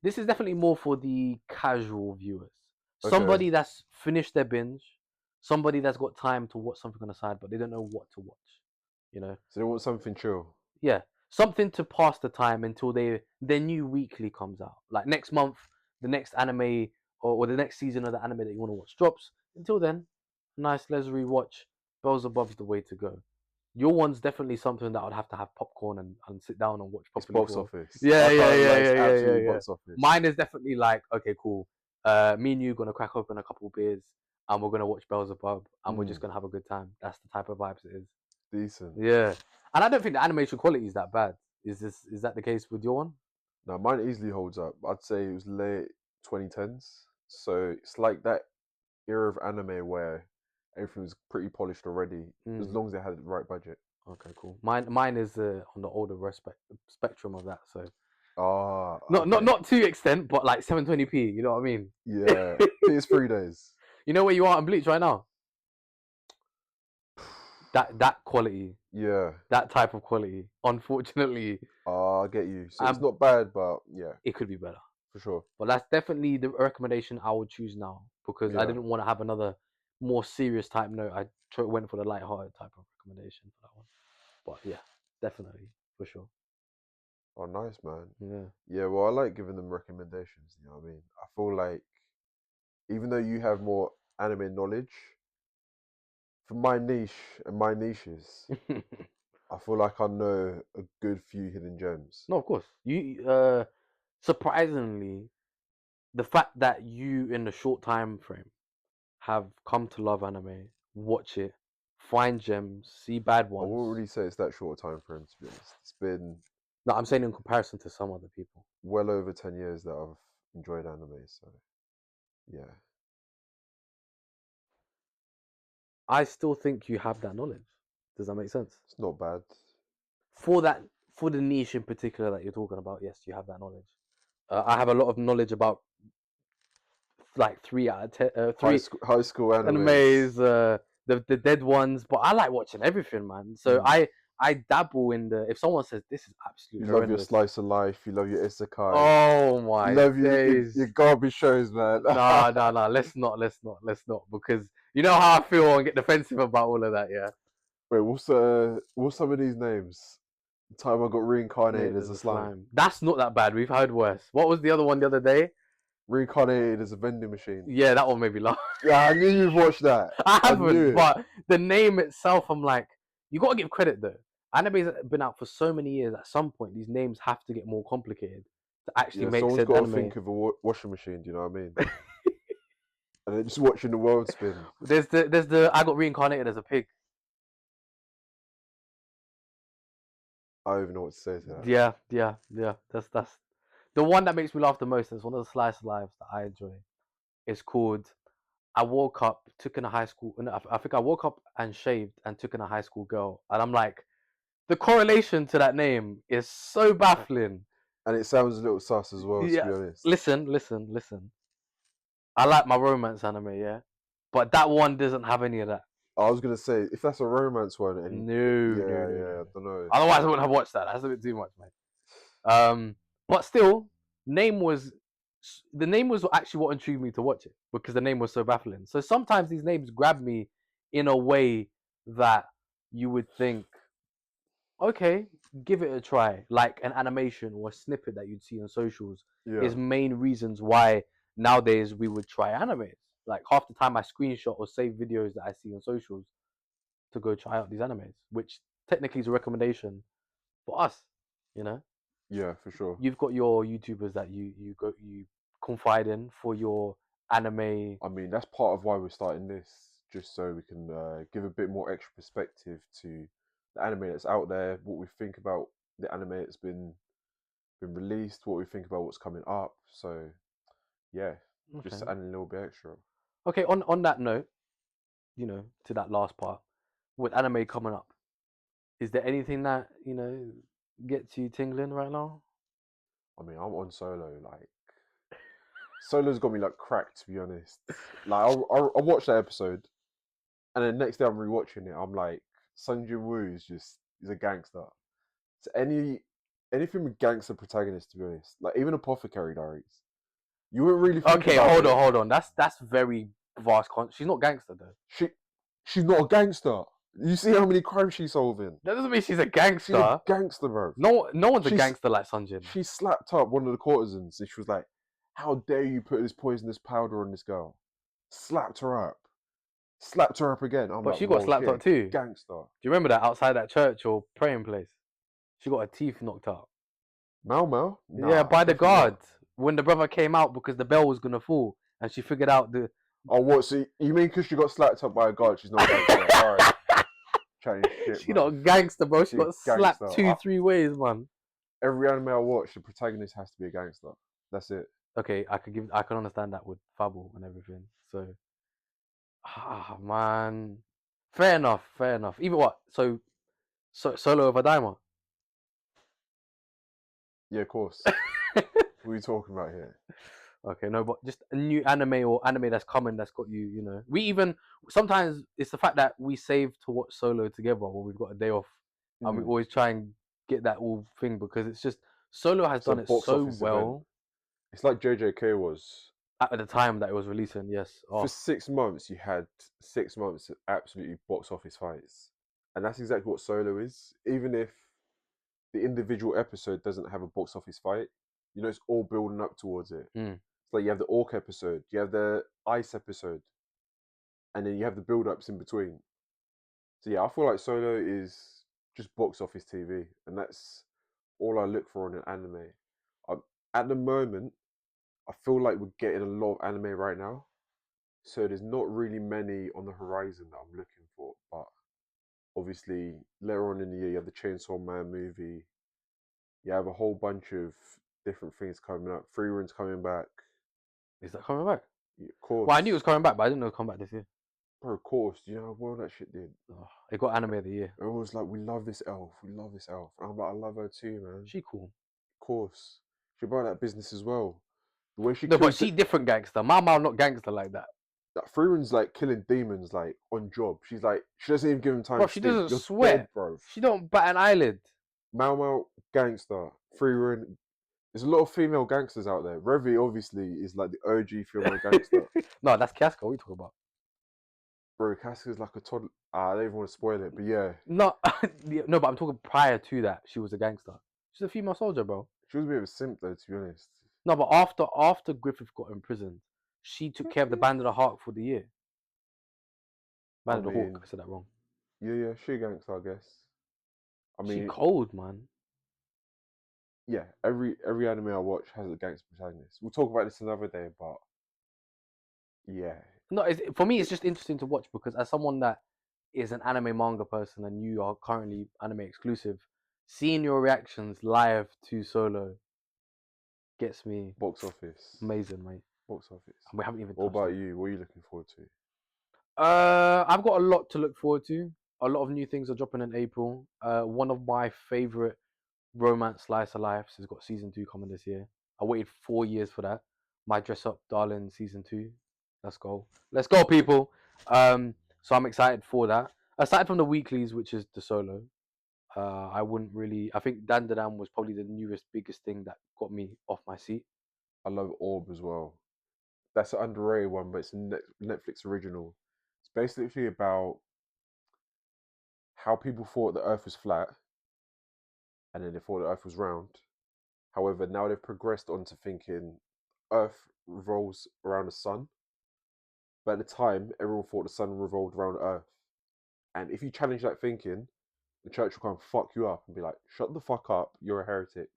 This is definitely more for the casual viewers. Okay. Somebody that's finished their binge, somebody that's got time to watch something on the side, but they don't know what to watch. You know, So they want something chill. yeah. something to pass the time until their new weekly comes out. Like next month, the next anime or the next season of the anime that you want to watch drops. Until then, nice leisurely watch. Bells Above's the way to go. Your one's definitely something that I'd have to have popcorn and sit down and watch It's properly box for. office. Yeah, I yeah, can't yeah, lie, it's yeah, yeah, yeah, absolutely yeah. box office. Mine is definitely like, okay, cool. Me and you gonna crack open a couple of beers and we're gonna watch Bells Above and we're just gonna have a good time. That's the type of vibes it is. Decent. Yeah, and I don't think the animation quality is that bad. Is that the case with your one? Now mine easily holds up. I'd say it was late 2010s. So it's like that era of anime where everything was pretty polished already, as long as they had the right budget. Okay, cool. Mine is on the older spectrum of that. So Okay. not to extent, but like 720p. You know what I mean? Yeah, PS3 days. You know where you are on Bleach right now? That quality, Yeah. that type of quality. Unfortunately, I get you. So it's not bad, but yeah, it could be better. for sure. But that's definitely the recommendation I would choose now because I Yeah. didn't want to have another more serious type note. I went for the light-hearted type of recommendation for that one. But yeah, definitely for sure. Oh, nice, man. Yeah. Yeah, well, I like giving them recommendations. You know what I mean? I feel like even though you have more anime knowledge, for my niche and my niches, I feel like I know a good few hidden gems. No, of course. You surprisingly, the fact that you in a short time frame have come to love anime, watch it, find gems, see bad I wouldn't ones. really say it's that short a time frame, to be honest. It's been No, I'm saying in comparison to some other people. well over 10 years that I've enjoyed anime, so yeah. I still think you have that knowledge. Does that make sense? It's not bad. For the niche in particular that you're talking about, yes, you have that knowledge. I have a lot of knowledge about like 3 out of 10, High school animes, animes. the dead ones, but I like watching everything, man. So I dabble in the. If someone says this is You absolutely love your horrendous, slice of life. You love your isekai. oh You my love days. your garbage shows, man. Nah. Let's not. Because you know how I feel and get defensive about all of that. Yeah. Wait, what's some of these names? The time I got reincarnated as There's a a slime. slime. That's not that bad. We've heard worse. What was the other one the other day? Reincarnated as a vending machine. Yeah, that one made me laugh. Yeah, I knew you'd watched that. I I knew haven't, it. but the name itself, I'm like, you gotta give credit though. Anime's been out for so many years. At some point, these names have to get more complicated to actually Yeah, make someone's said got to anime. think of a washing machine. Do you know what I mean? And they're just watching the world spin. There's the I got reincarnated as a pig. I don't even know what to say to that. Yeah. That's the one that makes me laugh the most. It's one of the slice of lives that I enjoy. It's called I woke up, took in a high school. No, I think I woke up and shaved and took in a high school girl, and I'm like, the correlation to that name is so baffling. And it sounds a little sus as well, to Yeah, be honest. listen. I like my romance anime, yeah, but that one doesn't have any of that. I was gonna say if that's a romance one, and No. I don't know. Otherwise, I wouldn't have watched that. That's a bit too much, mate. But still, name was the name was actually what intrigued me to watch it because the name was so baffling. So sometimes these names grab me in a way that you would think, okay, give it a try. Like an animation or a snippet that you'd see on socials is main reasons why nowadays we would try animes. Like half the time I screenshot or save videos that I see on socials to go try out these animes, which technically is a recommendation for us, you know? Yeah, for sure. You've got your YouTubers that you confide in for your anime. I mean, that's part of why we're starting this, just so we can give a bit more extra perspective to the anime that's out there, what we think about the anime that's been released, what we think about what's coming up. So, yeah, just Okay. adding a little bit extra. Okay, on that note, you know, to that last part, with anime coming up, is there anything that, you know, gets you tingling right now? I mean, I'm on Solo. Like, Solo's got me like cracked, to be honest. Like, I watched that episode, and then next day I'm rewatching it. I'm like, Sung Jin Woo is a gangster. So anything with gangster protagonist, to be honest, like even Apothecary Diaries, you wouldn't really think Okay, about hold on. That's very vast. She's not gangster though. She's not a gangster. You see how many crimes she's solving? That doesn't mean she's a She's gangster. a gangster, bro. No one's a She's- gangster like Sunjin. She slapped up one of the courtesans and she was like, "How dare you put this poisonous powder on this girl?" Slapped her up. Slapped her up again. I'm But like, she got whoa, slapped shit, up too. gangster. Do you remember that outside that church or praying place? She got her teeth knocked out. Mau? Yeah, by the definitely guard. not. When the brother came out because the bell was going to fall. And she figured out the... Oh, what? So you mean because she got slapped up by a guard, she's not a gangster? All right. Chinese shit, She man. not a gangster, bro. She She got slapped gangster. 2-3 ways, man. Every anime I watch, the protagonist has to be a gangster. That's it. Okay, I can understand that with Fable and everything. So, man, fair enough. Even what? So Solo over Daima. Yeah, of course. What are you talking about here? Okay, no, but just a new anime or anime that's coming that's got you. You know, we even sometimes it's the fact that we save to watch Solo together when we've got a day off, and we always try and get that all thing because it's just Solo has done it so well. Event. It's like JJK was. At the time that it was releasing, yes. For 6 months, you had 6 months of absolutely box office fights. And that's exactly what Solo is. Even if the individual episode doesn't have a box office fight, you know, it's all building up towards it. It's like you have the Orc episode, you have the Ice episode, and then you have the build-ups in between. So yeah, I feel like Solo is just box office TV. And that's all I look for in an anime. At the moment, I feel like we're getting a lot of anime right now. So there's not really many on the horizon that I'm looking for. But obviously, later on in the year, you have the Chainsaw Man movie. You have a whole bunch of different things coming up. Free Run's coming back. Is that coming back? Yeah, of course. Well, I knew it was coming back, but I didn't know it would come back this year. Bro, of course. Do you know how well that shit did? Oh, it got anime of the year. Everyone's like, we love this elf. We love this elf. And I'm like, I love her too, man. She cool. Of course. She brought that business as well. The way she No, but kills she different gangster. Mama not gangster like that. Free Run's like killing demons like on job. She's like, she doesn't even give him time Bro, to she think. doesn't You're sweat. dead, bro. She don't bat an eyelid. Mau, gangster. Free Run. There's a lot of female gangsters out there. Revi obviously is like the OG female gangster. No, that's Casca. What are you talking about? Bro, Casca's like a toddler. I don't even want to spoil it, but yeah. No, no, but I'm talking prior to that. She was a gangster. She's a female soldier, bro. She was a bit of a simp though, to be honest. No, but after Griffith got imprisoned, she took care of the Band of the Hawk for the year. Band of the Hawk. I said that wrong. Yeah, she a gangster, I guess. I mean, she cold, man. Yeah, every anime I watch has a gangster protagonist. We'll talk about this another day, but yeah. No, for me, it's just interesting to watch because as someone that is an anime manga person and you are currently anime exclusive, seeing your reactions live to Solo gets me box office. Amazing, mate. Box office. And we haven't even. What about you? What are you looking forward to? I've got a lot to look forward to. A lot of new things are dropping in April. One of my favorite romance slice of life has got season 2 coming this year. I waited 4 years for that. My Dress Up Darling season 2. Let's go, people. So I'm excited for that. Aside from the weeklies, which is the Solo, I wouldn't really. I think Dandadan was probably the newest, biggest thing that got me off my seat. I love Orb as well. That's an underrated one, but it's a Netflix original. It's basically about how people thought the Earth was flat, and then they thought the Earth was round. However, now they've progressed on to thinking Earth revolves around the sun. But at the time, everyone thought the sun revolved around Earth. And if you challenge that thinking, the church will come fuck you up and be like, shut the fuck up, you're a heretic.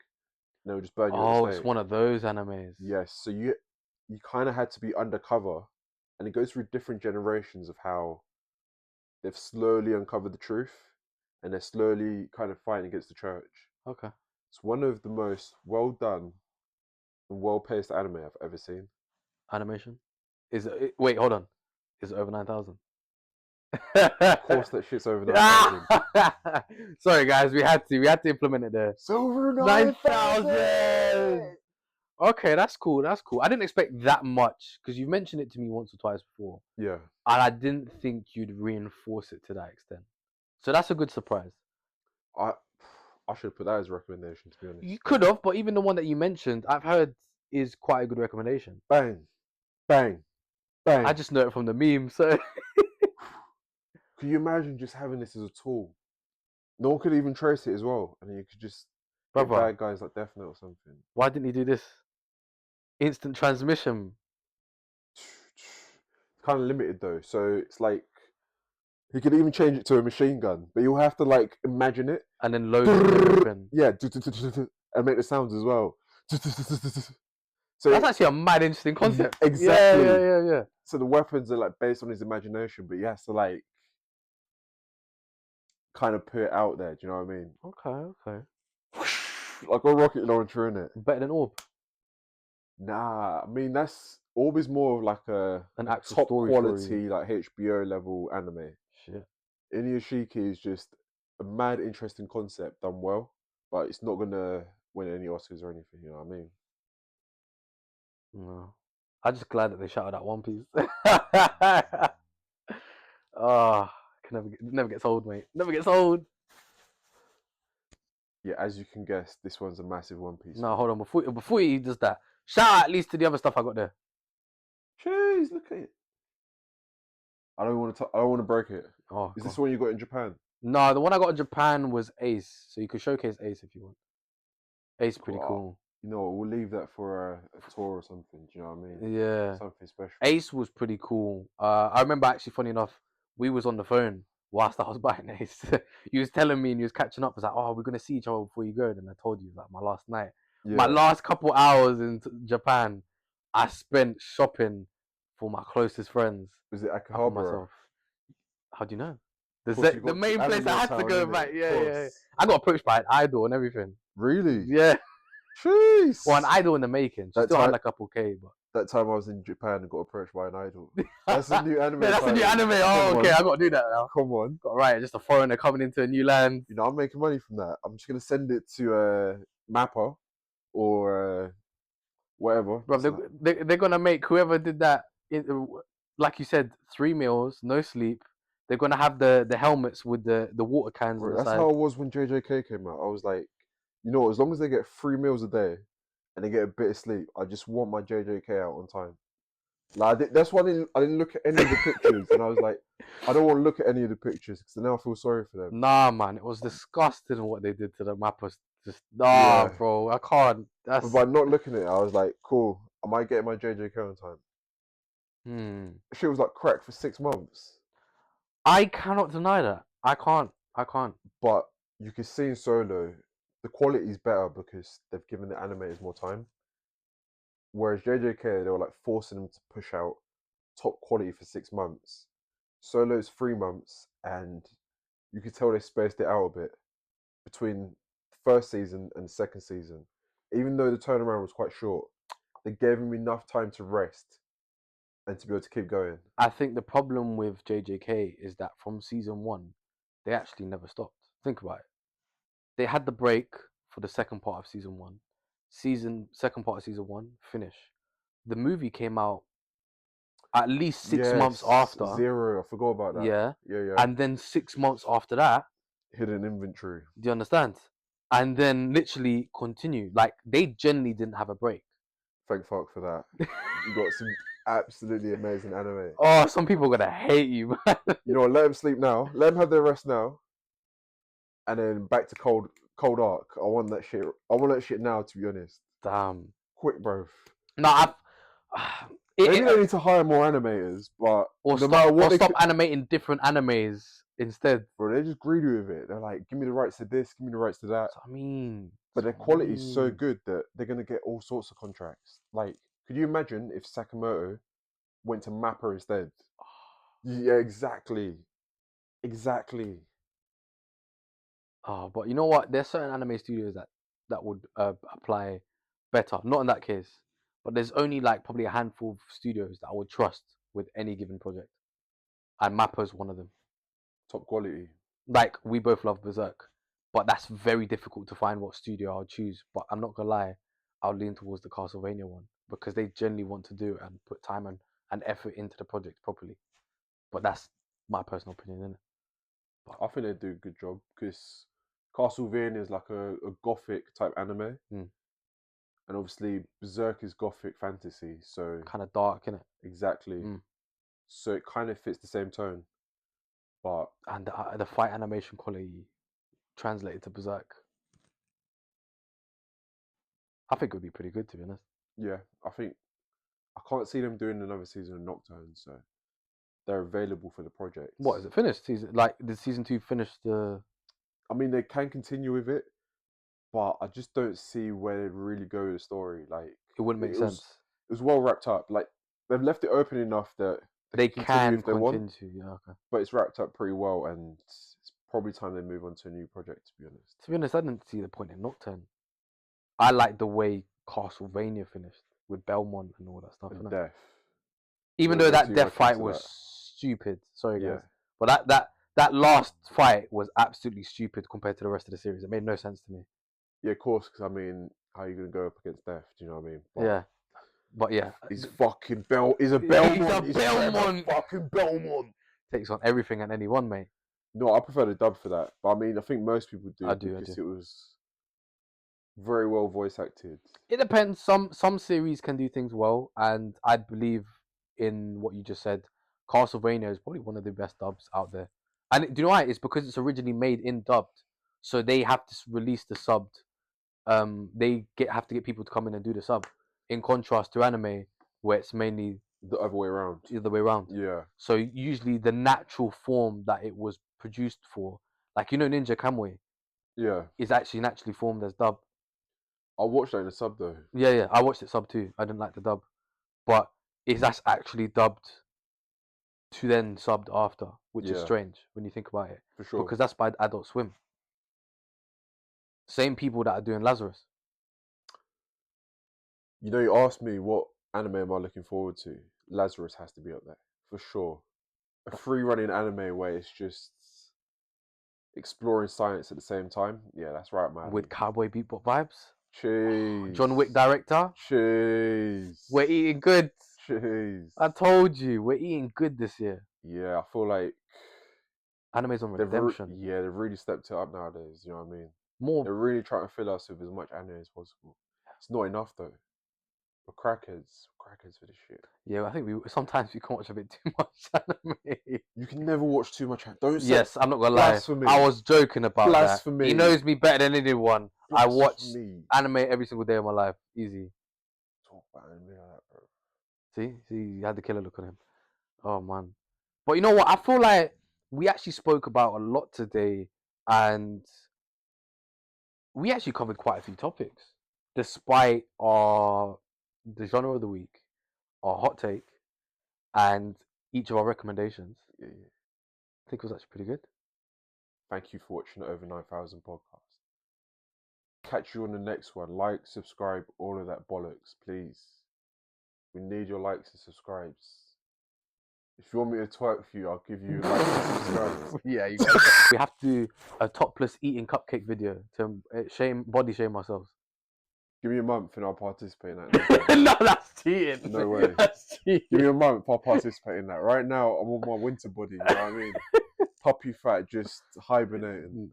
And they'll just burn you at the stake. It's one of those animes. Yes, so you kind of had to be undercover. And it goes through different generations of how they've slowly uncovered the truth. And they're slowly kind of fighting against the church. Okay. It's one of the most well done and well paced anime I've ever seen. Animation? Wait, hold on. Is it over 9,000? Of course that shit's over 9,000. Sorry guys, we had to implement it there. It's over 9,000! Okay, that's cool. I didn't expect that much because you mentioned it to me once or twice before. Yeah. And I didn't think you'd reinforce it to that extent. So that's a good surprise. I should have put that as a recommendation, to be honest. You could have, but even the one that you mentioned, I've heard is quite a good recommendation. Bang. Bang. Bang. I just know it from the meme, so... Can you imagine just having this as a tool? No one could even trace it as well, and then you could just get Brother, bad guys like Death Note or something. why didn't he do this? Instant transmission. It's kind of limited though, so it's like he could even change it to a machine gun, but you'll have to like imagine it. And then load it and everything. Yeah, and make the sounds as well. So That's actually a mad interesting concept. exactly. Yeah. So the weapons are like based on his imagination, but he has to like kind of put it out there. Do you know what I mean? Okay. Like a rocket launcher, in it. Better than Orb. Nah, I mean that's Orb is more of like An actual top story. quality, like HBO level anime. Shit. Inuyashiki is just a mad, interesting concept done well, but it's not gonna win any Oscars or anything. You know what I mean? No. I'm just glad that they shouted out One Piece. Oh, never gets old, mate. Never gets old. Yeah, as you can guess, this one's a massive One Piece. No, fan. hold on. Before he does that, shout out at least to the other stuff I got there. Jeez, look at it. I don't want to. I don't want to break it. Oh, Is God. this one you got in Japan? No, the one I got in Japan was Ace, so you could showcase Ace if you want. Ace pretty cool. You know, we'll leave that for a tour or something. Do you know what I mean? Yeah. Something special. Ace was pretty cool. I remember actually, funny enough, we was on the phone whilst I was buying Ace. You was telling me and you was catching up. I was like, oh, we're gonna see each other before you go. And I told you like my last night, my last couple hours in Japan, I spent shopping for my closest friends. Was it and for Akihabara? myself. How do you know? Course, you The got main to place I Anime had to Town, go innit? back. Of Yeah. course. I got approached by an idol and everything. Really? Yeah. Jeez. Well, an idol in the making. She That still had time- like a couple K, but That time I was in Japan and got approached by an idol. That's a new anime. yeah, that's a new title. anime. Oh, Come okay, on. I gotta do that now. Come on. Got right, just a foreigner coming into a new land. You know, I'm making money from that. I'm just gonna send it to Mappa or whatever. Bro, It's like- they're gonna make whoever did that, like you said, 3 meals, no sleep. They're gonna have the helmets with the water cans on Bro, the that's side. how I was when JJK came out. I was like, you know, as long as they get 3 meals a day and they get a bit of sleep, I just want my JJK out on time. Like that's why I didn't look at any of the pictures, and I was like, I don't want to look at any of the pictures because now I feel sorry for them. Nah, man, it was disgusting what they did to the map. Was just Yeah. bro, I can't. But by not looking at it, I was like, cool. Am I getting my JJK on time? Shit was like crack for 6 months. I cannot deny that. I can't. But you can see in Solo, the quality is better because they've given the animators more time. Whereas JJK, they were like forcing them to push out top quality for 6 months. Solo's 3 months, and you could tell they spaced it out a bit between first season and second season. Even though the turnaround was quite short, they gave him enough time to rest and to be able to keep going. I think the problem with JJK is that from season 1, they actually never stopped. Think about it. They had the break for the second part of season 1. Second part of season 1, finish. The movie came out at least 6 months after. Zero, I forgot about that. Yeah. Yeah. And then 6 months after that, Hidden inventory. do you understand? And then literally continue. Like they generally didn't have a break. Thank fuck for that. You got some absolutely amazing anime. Oh, some people are gonna hate you, man. You know what? Let them sleep now. Let them have their rest now. And then back to Cold Arc. I want that shit. I want that shit now. To be honest. Damn. Quick, bro. No, Maybe they need to hire more animators, but or no matter what, stop animating different animes instead. Bro, they're just greedy with it. They're like, give me the rights to this, give me the rights to that. That's what I mean. But their quality is so good that they're gonna get all sorts of contracts. Like, could you imagine if Sakamoto went to Mappa instead? Yeah, exactly. Oh, but you know what? There's certain anime studios that would apply better. Not in that case, but there's only like probably a handful of studios that I would trust with any given project, and Mappa's one of them. Top quality. Like we both love Berserk, but that's very difficult to find what studio I'll choose. But I'm not gonna lie, I'll lean towards the Castlevania one because they generally want to do and put time and effort into the project properly. But that's my personal opinion, isn't it? But I think they do a good job because Castlevania is like a gothic type anime. And obviously Berserk is gothic fantasy, so kind of dark, innit? Exactly. So it kind of fits the same tone. But And the fight animation quality translated to Berserk, I think it would be pretty good, to be honest. yeah, I think I can't see them doing another season of Nocturne, so they're available for the project. What is it finished? Did season 2 finish the? I mean, they can continue with it, but I just don't see where they really go with the story. Like, It wouldn't make sense. It was well wrapped up. Like, they've left it open enough that They can can if they want, continue. Yeah, okay. but it's wrapped up pretty well, and it's probably time they move on to a new project. To be honest, To be honest, I didn't see the point in Nocturne. I like the way Castlevania finished with Belmont and all that stuff. and Innit? death. Even Won't though go that too death much fight into was that. stupid. Sorry, guys. Yeah. But that last fight was absolutely stupid compared to the rest of the series. It made no sense to me. Yeah, of course, because I mean, how are you going to go up against death? Do you know what I mean? But yeah. He's fucking Belmont. He's a Belmont. Fucking Belmont. Takes on everything and anyone, mate. No, I prefer the dub for that. But I mean, I think most people do. I do. It was very well voice acted. It depends. Some series can do things well, and I believe in what you just said. Castlevania is probably one of the best dubs out there. And do you know why? It's because it's originally made in dubbed, so they have to release the subbed. They have to get people to come in and do the sub. In contrast to anime, where it's mainly The other way around. the other way around. Yeah. So usually the natural form that it was produced for, like Ninja Kamui, Yeah. is actually naturally formed as dub. I watched that in the sub though. Yeah. I watched it sub too. I didn't like the dub, but that's actually dubbed to then subbed after, which is Yeah. strange when you think about it, For sure. because that's by Adult Swim. Same people that are doing Lazarus. You asked me what anime am I looking forward to. Lazarus has to be up there for sure. A free running anime where it's just exploring science at the same time. Yeah, that's right, man. With Cowboy Bebop vibes. Cheese. John Wick director. Cheese. We're eating good. Cheese. I told you, we're eating good this year. Yeah, I feel like Anime's on redemption. they've really stepped it up nowadays. You know what I mean? More. They're really trying to fill us with as much anime as possible. It's not enough though. We're crackheads for this shit. Yeah, I think sometimes we can watch a bit too much anime. You can never watch too much anime. Don't say Yes, I'm not gonna lie. blasphemy. I was joking about Blasphemy. that. He knows me better than anyone. I watch Blasphemy. anime every single day of my life. Easy. Talk about anime like that, bro. See, you had the killer look on him. Oh man. But you know what? I feel like we actually spoke about a lot today, and we actually covered quite a few topics, despite the genre of the week, our hot take, and each of our recommendations. Yeah. I think it was actually pretty good. Thank you for watching the Over 9,000 podcast. Catch you on the next one. Like, subscribe, all of that bollocks, please. We need your likes and subscribes. If you want me to twerk for you, I'll give you likes and subscribes. Yeah, we have to do a topless eating cupcake video to body shame ourselves. Give me a month and I'll participate in that. No, that's cheating. No way. That's cheating. Give me a month, I'll participate in that. Right now, I'm on my winter body, you know what I mean? Puppy fat, just hibernating.